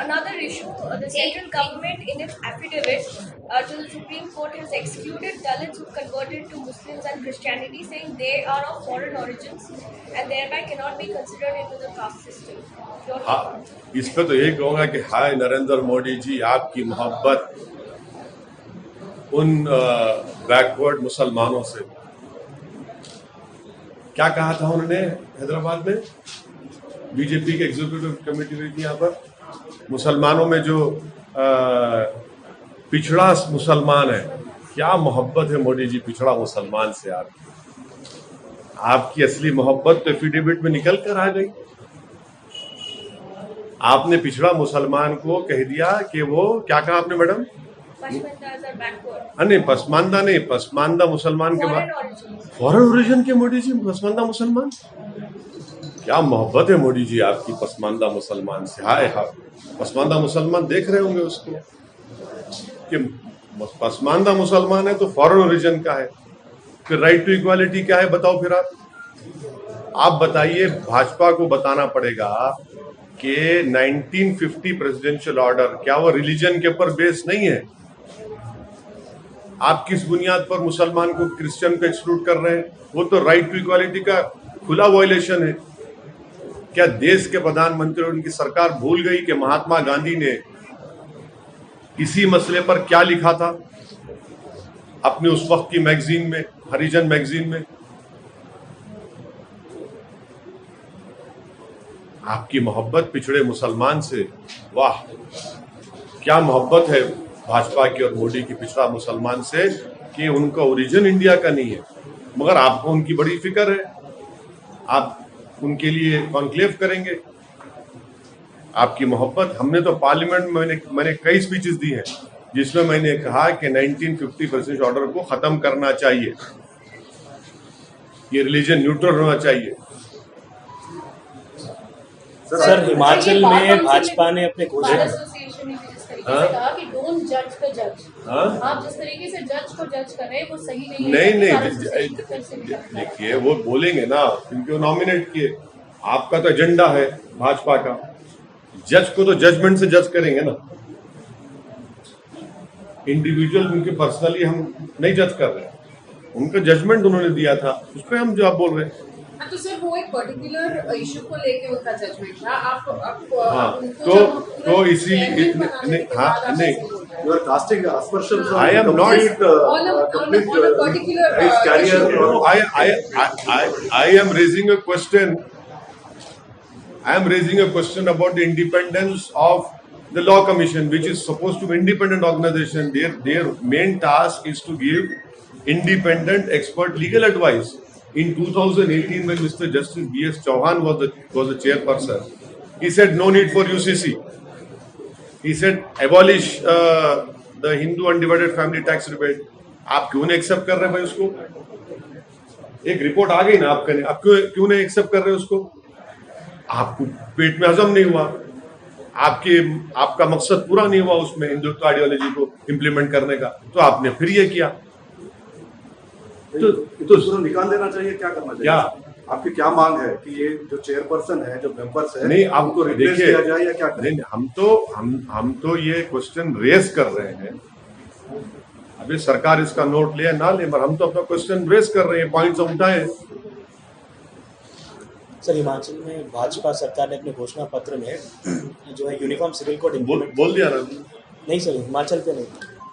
another issue, the central government in its affidavit to the Supreme Court has excluded Dalits who converted to Muslims and Christianity, saying they are of foreign origins and thereby cannot be considered into the caste system. Your take on it? इस पे तो यही कहूंगा कि हाय नरेंद्र मोदी जी, आपकी मोहब्बत उन backward मुसलमानों से। क्या कहा था उन्होंने हैदराबाद में? बीजेपी की एग्जीक्यूटिव कमेटी हुई थी यहाँ पर, मुसलमानों में जो पिछड़ा मुसलमान है। क्या मोहब्बत है मोदी जी पिछड़ा मुसलमान से। आपकी असली मोहब्बत तो एफिडेविट में निकल कर आ गई। आपने पिछड़ा मुसलमान को कह दिया कि वो, क्या कहा आपने मैडम? नहीं, पसमानदा नहीं, पसमानदा मुसलमान के बाद फॉरेन ओरिजिन के मोदी जी पसमानदा मुसलमान। क्या मोहब्बत है मोदी जी आपकी पसमानदा मुसलमान से। हाय हाय, पसमानदा मुसलमान देख रहे होंगे उसको कि पसमानदा मुसलमान है तो फॉरेन ओरिजिन का है। फिर राइट टू इक्वालिटी क्या है बताओ। फिर आप बताइए, भाजपा को बताना पड़ेगा कि 1950 प्रेसिडेंशियल ऑर्डर क्या वो रिलीजन के ऊपर बेस नहीं है? आप किस बुनियाद पर मुसलमान को क्रिश्चियन को एक्सक्लूड कर रहे हैं? वो तो राइट टू इक्वालिटी का खुला वायलेशन है। क्या देश के प्रधानमंत्री और उनकी सरकार भूल गई कि महात्मा गांधी ने इसी मसले पर क्या लिखा था अपने उस वक्त की मैगजीन में, हरिजन मैगजीन में? आपकी मोहब्बत पिछड़े मुसलमान से, वाह क्या मोहब्बत है भाजपा की और मोदी की पिछड़ा मुसलमान से कि उनका ओरिजिन इंडिया का नहीं है, मगर आपको उनकी बड़ी फिक्र है। आप उनके लिए कॉन्क्लेव करेंगे। आपकी मोहब्बत, हमने तो पार्लियामेंट में मैंने कई स्पीचेस दी हैं जिसमें मैंने कहा कि 1950 प्रेसिडेंशियल ऑर्डर को खत्म करना चाहिए, ये रिलीजन न्यूट्रल होना चाहिए। सर, हिमाचल में भाजपा ने अपने घोषणा कहा कि डोंट जज द जज। आप जिस तरीके से जज को जज कर रहे हैं वो सही नहीं है। नहीं, देखिए वो बोलेंगे ना क्योंकि वो नॉमिनेट किए। आपका तो एजेंडा है भाजपा का, जज को तो जजमेंट से जज करेंगे ना। इंडिविजुअल उनके पर्सनली हम नहीं जज कर रहे हैं, उनका जजमेंट उन्होंने दिया था उस पर हम जवाब बोल रहे हैं। तो सर वो एक पर्टिकुलर इशू को लेके उनका जजमेंट था। हाँ, तो इसी नहीं, you are casting aspersions on I am complete, not complete on a particular his career. No, I am raising a question. I am raising a question about the independence of the Law Commission, which is supposed to be an independent organization. Their main task is to give independent expert legal advice. In 2018, when Mr. Justice B.S. Chauhan was the chairperson, he said no need for UCC. He said abolish the Hindu undivided family tax rebate. आप क्यों नहीं accept कर रहे भाई उसको? एक report आ गई ना आपका, आप क्यों नहीं एक्सेप्ट कर रहे उसको? आपको पेट में हजम नहीं हुआ, आपका मकसद पूरा नहीं हुआ उसमें हिंदुत्व आइडियोलॉजी को इम्प्लीमेंट करने का, तो आपने फिर ये किया। तो निकाल देना चाहिए, क्या करना चाहिए? क्या आपकी क्या मांग है कि ये जो चेयरपर्सन है, जो मेंबर्स है, नहीं आपको रिप्लेस किया जाए या क्या करें? नहीं, हम तो ये क्वेश्चन रेस कर रहे हैं। अभी सरकार इसका नोट ले ना ले, पर हम तो अपना क्वेश्चन रेस कर रहे हैं, पॉइंट्स उठाए। सर, हिमाचल में भाजपा सरकार ने अपने घोषणा पत्र में जो है यूनिफॉर्म सिविल कोड बोल दिया ना? नहीं सर, हिमाचल पे नहीं,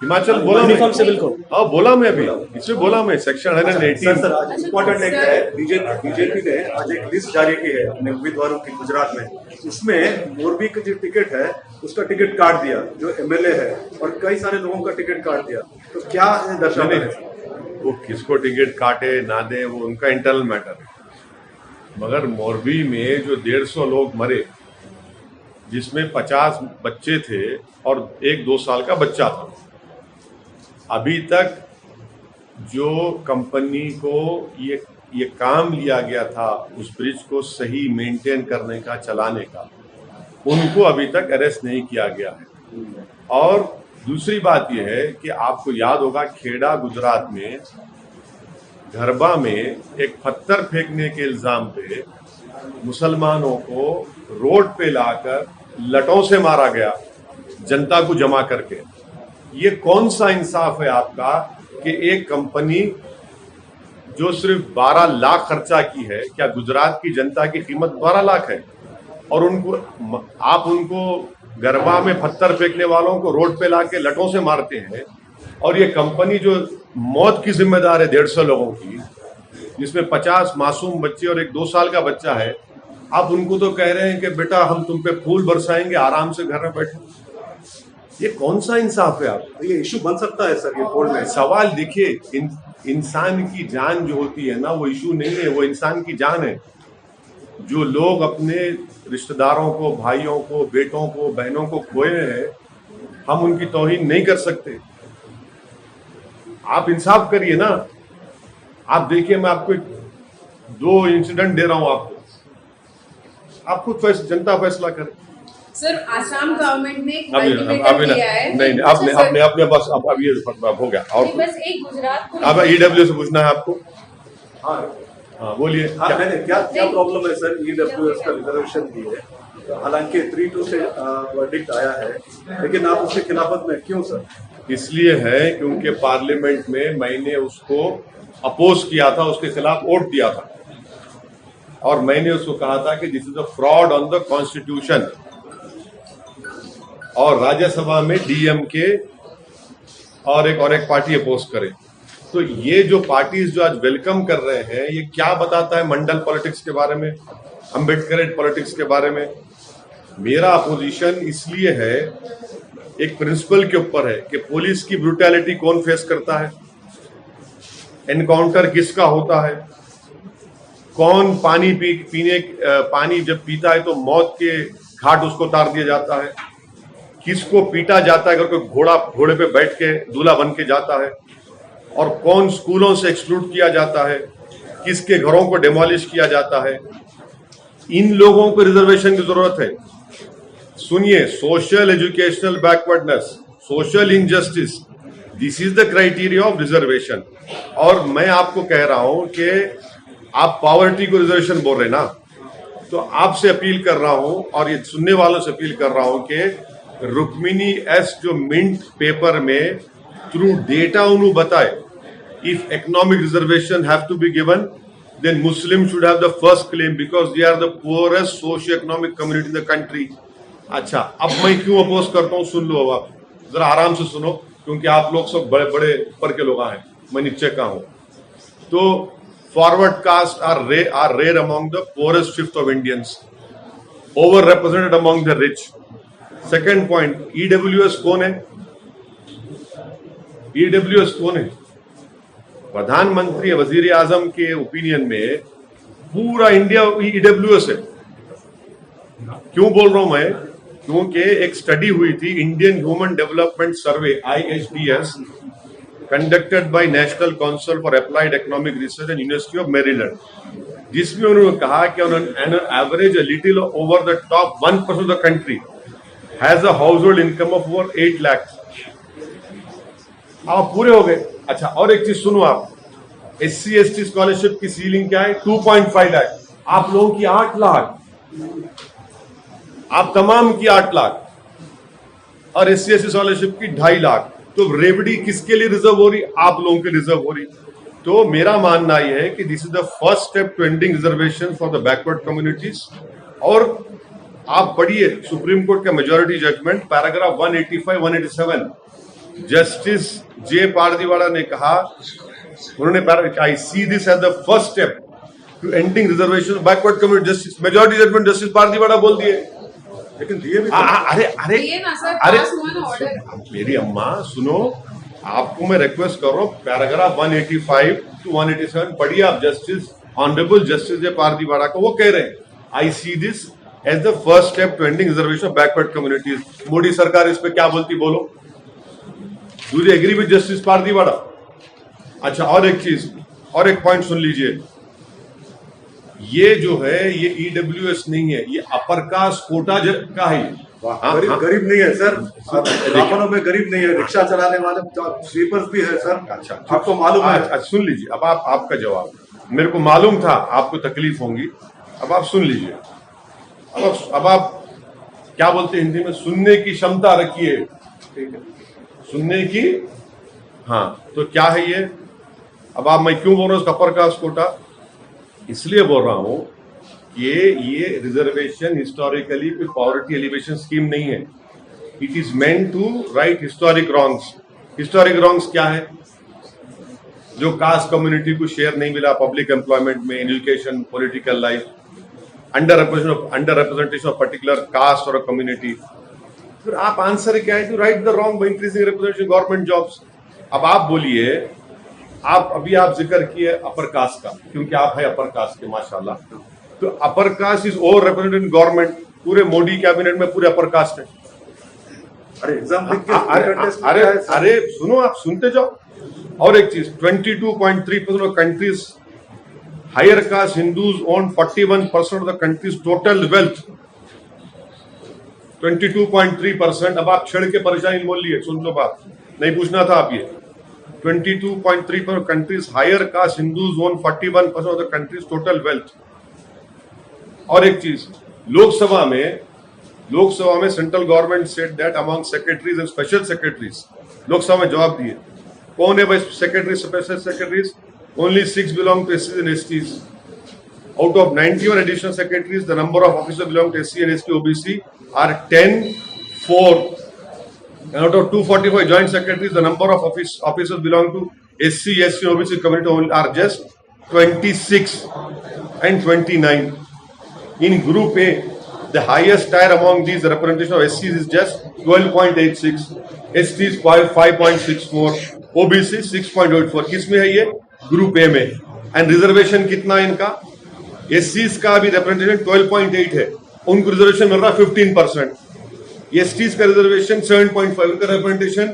हिमाचल बोला यूनिफॉर्म सिविल कोड। हाँ बोला मैं, अभी इसमें बोला मैं सेक्शन 118। सर आज इम्पोर्टेंट एक है, बीजेपी ने आज एक लिस्ट जारी की है अपने उम्मीदवारों की गुजरात में। उसमें मोरबी की जो टिकट है उसका टिकट काट दिया, जो एमएलए है, और कई सारे लोगों का टिकट काट दिया। तो क्या दर्शाते हैं? वो किसको टिकट काटे ना दे वो उनका इंटरनल मैटर है, मगर मोरबी में जो 150 लोग मरे, जिसमें 50 बच्चे थे और 1-2 साल का बच्चा था, अभी तक जो कंपनी को ये काम लिया गया था उस ब्रिज को सही मेंटेन करने का, चलाने का, उनको अभी तक अरेस्ट नहीं किया गया है। और दूसरी बात यह है कि आपको याद होगा खेड़ा गुजरात में गरबा में एक पत्थर फेंकने के इल्जाम पे मुसलमानों को रोड पे लाकर लटों से मारा गया जनता को जमा करके। ये कौन सा इंसाफ है आपका कि एक कंपनी जो सिर्फ 12 लाख खर्चा की है, क्या गुजरात की जनता की कीमत 12 लाख है? और आप उनको गरबा में पत्थर फेंकने वालों को रोड पे लाके लटों से मारते हैं, और ये कंपनी जो मौत की जिम्मेदार है 150 लोगों की, जिसमें 50 मासूम बच्चे और एक 2 साल का बच्चा है, आप उनको तो कह रहे हैं कि बेटा हम तुम पे फूल बरसाएंगे, आराम से घर में बैठो। ये कौन सा इंसाफ है? आप ये इशू बन सकता है सर ये कोर्ट में। सवाल देखिए, इंसान की जान जो होती है ना, वो इशू नहीं है, वो इंसान की जान है। जो लोग अपने रिश्तेदारों को, भाइयों को, बेटों को, बहनों को खोए हैं, हम उनकी तौहीन नहीं कर सकते। आप इंसाफ करिए ना। आप देखिए, मैं आपको 2 इंसिडेंट दे रहा हूं आपको, आप खुद जनता फैसला करे। सर, आसाम गवर्नमेंट ने एक अभी अल्टीमेटम दिया है। नहीं, आपने बस अब ये हो गया। और बस एक गुजरात को अब ईडब्ल्यू से पूछना है आपको। हाँ बोलिए। हाँ, क्या प्रॉब्लम है सर ईडब्ल्यूएस का रिजर्वेशन दी है, हालांकि 3-2 से वर्डिक्ट आया है, लेकिन आप उसके खिलाफत में क्यों सर? इसलिए है क्योंकि पार्लियामेंट में मैंने उसको अपोज किया था, उसके खिलाफ वोट दिया था, और मैंने उसको कहा था कि this is a fraud on the constitution. और राज्यसभा में डीएमके और एक पार्टी अपोज करे। तो ये जो पार्टीज जो आज वेलकम कर रहे हैं, ये क्या बताता है मंडल पॉलिटिक्स के बारे में, अम्बेडकरेट पॉलिटिक्स के बारे में? मेरा अपोजिशन इसलिए है, एक प्रिंसिपल के ऊपर है कि पुलिस की ब्रूटैलिटी कौन फेस करता है, एनकाउंटर किसका होता है, कौन पानी जब पीता है तो मौत के घाट उसको उतार दिया जाता है, किसको पीटा जाता है अगर कोई घोड़े पे बैठ के दूल्हा बन के जाता है, और कौन स्कूलों से एक्सक्लूड किया जाता है, किसके घरों को डिमोलिश किया जाता है। इन लोगों को रिजर्वेशन की जरूरत है। सुनिए, social educational backwardness, social injustice, this is the criteria of reservation. और मैं आपको कह रहा हूं कि आप पॉवर्टी को रिजर्वेशन बोल रहे ना, तो आपसे अपील कर रहा हूं और ये सुनने वालों से अपील कर रहा हूं कि रुक्मिनी एस जो मिंट पेपर में थ्रू डेटा उन्होंने बताए, if economic reservation have to be given, then Muslims should have the first claim because they are the poorest socio-economic community in the country. अच्छा, अब मैं क्यों अपोज करता हूँ, सुन लो। अब आप जरा आराम से सुनो, क्योंकि आप लोग सब बड़े बड़े ऊपर के लोग हैं, मैं नीचे का हूँ। तो forward caste are rare among the poorest fifth of Indians, over represented among the rich. Second point, EWS कौन है? ईडब्ल्यूएस कौन है? प्रधानमंत्री वजीर आजम के ओपिनियन में पूरा इंडिया ईडब्ल्यूएस है। क्यों बोल रहा हूं मैं? क्योंकि एक स्टडी हुई थी, Indian human development survey IHDS, conducted by national council for applied economic research and university of Maryland, जिसमें उन्होंने कहा कि on an average little over the top 1% of the country has a house hold income of over 8 lakh. आप पूरे हो गए। अच्छा, और एक चीज सुनो आप, SC/ST स्कॉलरशिप की सीलिंग क्या है? 2.5 लाख। आप लोगों की 8 लाख, आप तमाम की 8 लाख, और SC/ST स्कॉलरशिप की 2.5 लाख। तो रेवड़ी किसके लिए रिजर्व हो रही? आप लोगों के रिजर्व हो रही। तो मेरा मानना यह है कि this is the first step to ending reservation for the backward communities. और आप पढ़िए सुप्रीम कोर्ट का majority judgment, paragraph 185-187, justice J Pardiwala ने कहा, उन्होंने I see this as the first step to ending reservation backward community. Justice majority judgment justice Pardiwala बोल दिए, लेकिन दिए भी दिए ना सर, पास हुआ ना ऑर्डर। मेरी अम्मा सुनो, आपको मैं रिक्वेस्ट कर रहा हूँ, पैराग्राफ 185-187 पढ़िए आप, justice honourable justice J Pardiwala को, वो कह रहे हैं I see this as the first step to ending reservation of backward communities. Modi सरकार इस पे क्या बोलती, बोलो? Do you agree with justice Pardiwala? अच्छा, और एक चीज, और एक पॉइंट सुन लीजिए, ये जो है ये ईडब्ल्यूएस नहीं है, ये अपर कास्ट कोटा का है। गरीब नहीं है सर, ब्राह्मणों में गरीब नहीं है, रिक्शा चलाने वाले स्वीपर्स भी है सर। अच्छा, आपको मालूम है? अच्छा, सुन लीजिए, अब आपका जवाब, मेरे को मालूम था आपको तकलीफ होंगी, अब आप सुन लीजिए। अब आप क्या बोलते हैं हिंदी में, सुनने की क्षमता रखिए, ठीक है। सुनने की। हाँ, तो क्या है ये? अब आप, मैं क्यों बोल रहा हूँ अपर कास्ट कोटा? इसलिए बोल रहा हूं कि ये रिजर्वेशन हिस्टोरिकली कोई पॉवर्टी एलिवेशन स्कीम नहीं है। It is meant to right historic wrongs. Historic wrongs क्या है? जो कास्ट कम्युनिटी को शेयर नहीं मिला पब्लिक एम्प्लॉयमेंट में, education, political life, under representation of particular caste और कम्युनिटी। फिर आप आंसर क्या है? To right the wrong by increasing representation government jobs. अब आप बोलिए, आप अभी आप जिक्र किए अपर कास्ट का, क्योंकि आप है अपर कास्ट के माशाल्लाह, तो upper caste is over represented in government. पूरे मोदी कैबिनेट में पूरे अपर कास्ट है। अरे एग्जाम अरे सुनो, आप सुनते जाओ। और एक चीज, 22.3% of country's higher caste Hindus own 41% of the country's total wealth. 22.3%। अब आप छिड़ के परेशानी बोल लिए, सुन लो बात, नहीं पूछना था आप ये। 22.3% of countries higher caste Hindus own 41% of the country's total wealth। और एक चीज, लोकसभा में central government said that among secretaries and special secretaries, Lok Sabha में जवाब दिए, कौन है भाई secretary, special secretaries? Only 6 belong to एससीज and STs. Out of 91 additional secretaries, the number of officers belong to SC and ST OBC are 10-4। And out of 245 joint secretaries, the number of officers belong to SC, SC, OBC community are just 26 and 29. In Group A, the highest tier among these representation of SCs is just 12.86, STs 5.64, OBC 6.84. किसमें है ये? Group A में। And reservation कितना है इनका? SCs का भी representation 12.8 है, उनको रिजर्वेशन मिल रहा है 15%। एसटीज का रिजर्वेशन 7.5, उनका रिप्रेजेंटेशन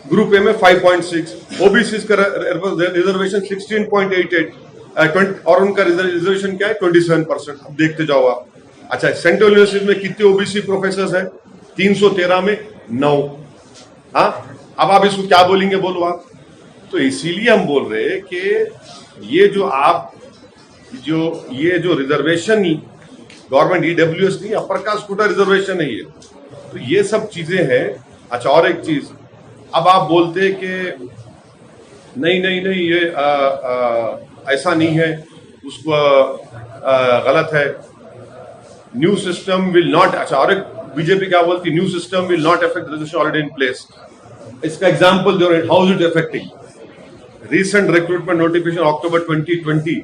ग्रुप ए में 5.6, ओबीसी का रिजर्वेशन 16.88 और उनका रिजर्वेशन क्या है? 27%। अब देखते जाओ आप। अच्छा, सेंट्रल यूनिवर्सिटी में कितने ओबीसी प्रोफेसर है? 313 में 9। हाँ, अब आप इसको क्या बोलेंगे, बोलो आप। तो इसीलिए हम बोल रहे हैं कि ये जो रिजर्वेशन गवर्नमेंट ईडब्ल्यूएस नहीं, अपर कास्ट कोटा रिजर्वेशन है ये। तो ये सब चीजें हैं। अच्छा, और एक चीज, अब आप बोलते कि नहीं ये ऐसा नहीं है, उसको गलत है, न्यू सिस्टम विल नॉट। अच्छा, और एक बीजेपी क्या बोलती, new system will not affect reservation already in place. इसका एग्जांपल दे रहे हैं, how is it affecting? recent recruitment notification October 2020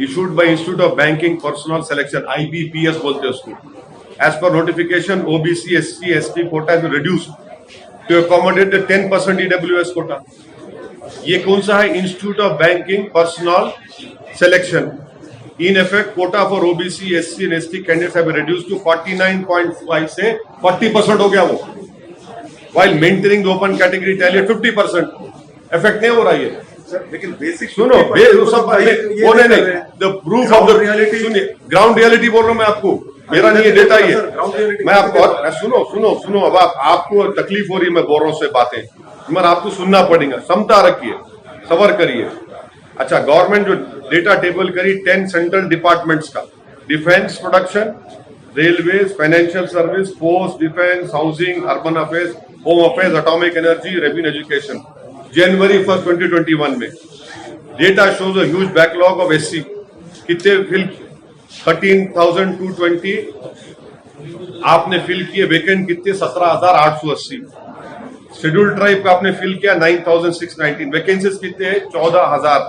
issued by Institute of Banking Personnel Selection, IBPS बोलते हैं उसको। As per notification, OBC, SC, ST quota has been reduced to accommodate the 10% EWS quota। ये कौन सा है? Institute of Banking Personnel Selection। In effect, quota for OBC, SC and ST candidates have been reduced to 49.5 से 40% हो गया वो, while maintaining the open category tally at 50%। Effect नहीं हो रहा है लेकिन बेसिक सुनो, वो नहीं, the proof of the reality, सुनिए, ग्राउंड रियलिटी बोल रहा हूं मैं आपको, मेरा नहीं है डेटा ये, मैं आपको सुनो। अब आपको तकलीफ हो रही है, मैं बोल रहा हूं से बातें, मगर आपको सुनना पड़ेगा, समता रखिए, सबर करिए। अच्छा, गवर्नमेंट जो डेटा टेबल करी 10 सेंट्रल डिपार्टमेंट्स का, defence production, railways, financial service, post, defence, housing, urban affairs, home affairs, atomic energy, revenue, education. जनवरी 1, 2021 में data shows a huge backlog of SC. कितने फिल? 13,220 आपने फिल किए। वेकेंट कितने? 17,880। Scheduled tribe का आपने फिल किया 9,619। वैकेंसीज कितने हैं? 14,000।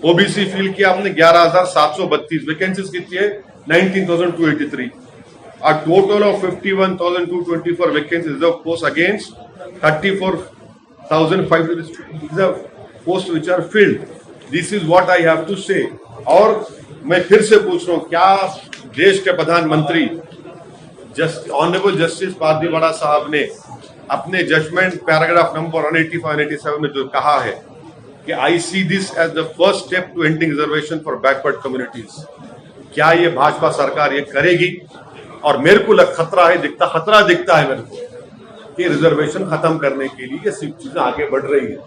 ओबीसी फिल किया आपने 11,732। वैकेंसीज कितनी है? 19,283। A total of 51,224 vacancies reserved posts against 34,500 reserved posts which are filled. This is what I have to say. और मैं फिर से पूछ रहा हूँ, क्या देश के प्रधानमंत्री ऑनरेबल जस्टिस पारदीवाड़ा साहब ने अपने जजमेंट पैराग्राफ नंबर 185-187 में जो कहा है कि I see this as the first step to ending reservation for backward communities, क्या ये भाजपा सरकार ये करेगी? और मेरे को खतरा दिखता है मेरे को कि रिजर्वेशन खत्म करने के लिए ये सब चीजें आगे बढ़ रही है।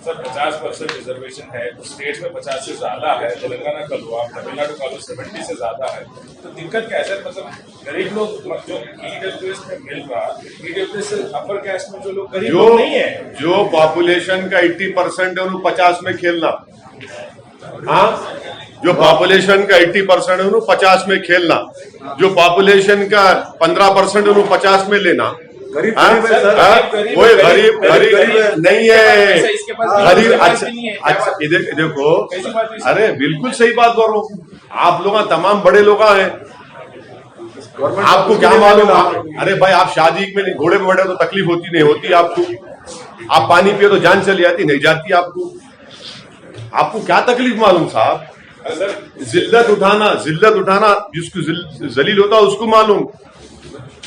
सर 50% रिजर्वेशन है, स्टेट में 50 से ज्यादा है, तेलंगाना का लो, आप तमिलनाडु का लो 70 से ज्यादा है, तो दिक्कत क्या है सर? मतलब गरीब लोग जो ईडब्ल्यूएस में मिल रहा, ईडब्ल्यूएस अपर कास्ट में जो लोग गरीब जो लोग नहीं है, जो पॉपुलेशन का 80% है उन्हें 50 में खेलना, हाँ, जो पॉपुलेशन का 80% है उन्हें 50 में खेलना, जो पॉपुलेशन का 15% है उन्हें 50 में लेना। गरीब हाँ? गरीब है सर, हाँ? गरीब- कोई गरीब- गरीब गरीब नहीं है, पैसा इसके पास गरीब। नहीं है, अच्छा नहीं है, अच्छा, इधर देखो, कैसी बात है? अरे बिल्कुल सही बात बोल रहा हूँ। आप लोग तमाम बड़े लोग हैं, गवर्नमेंट आपको क्या मालूम? अरे भाई, आप शादी में घोड़े पे बैठे तो तकलीफ होती नहीं होती आपको? आप पानी पिए तो जान चली जाती नहीं जाती आपको? आपको क्या तकलीफ मालूम साहब? सर जिल्लत उठाना जिसको जलील होता है उसको मालूम।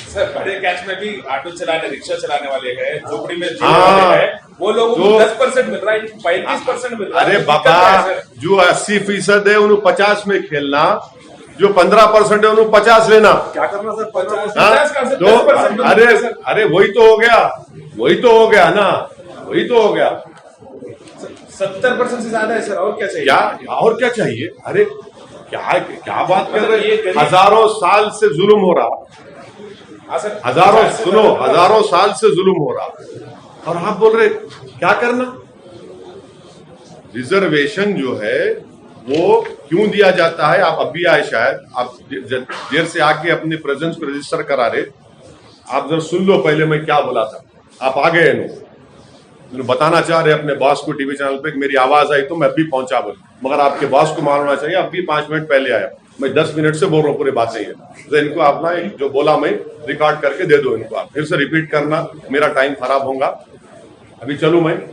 सर बड़े कैश में भी ऑटो चलाने, रिक्शा चलाने वाले हैं, झोपड़ी में जीने हाँ। वाले हैं, वो लोगों को तो- 10% मिल रहा है, 35% मिल रहा है। अरे तो दिक्कत बाबा, क्या है, सर? जो 80% है उन्हें 50 में खेलना, जो 15% है उन्हें 50 लेना। क्या करना सर? 50% हाँ? 50 का सर, तो 10% अरे सर। अरे वही तो हो गया ना, वही तो हो गया। 70% से ज्यादा है सर, और क्या चाहिए? क्या और क्या चाहिए? अरे क्या क्या बात कर रहे ये हैं? गरीब- हजारों साल से जुल्म हो रहा, हाँ सर, हजारों साल से जुल्म हो रहा, और आप बोल रहे क्या करना? रिजर्वेशन जो है वो क्यों दिया जाता है? आप अभी आए, शायद आप देर से आके अपने प्रेजेंस को रजिस्टर करा रहे। आप जरा सुन लो पहले मैं क्या बोला था। आप आ गए बताना चाह रहे अपने बॉस को टीवी चैनल पे कि मेरी आवाज आई तो मैं अभी पहुंचा बोल, मगर आपके बॉस को मालूम होना चाहिए अभी 5 मिनट पहले आया। मैं 10 मिनट से बोल रहा हूँ, पूरी बात नहीं है। तो इनको अपना जो बोला मैं रिकॉर्ड करके दे दो इनको, आप फिर से रिपीट करना, मेरा टाइम खराब होगा। अभी चलूं मैं।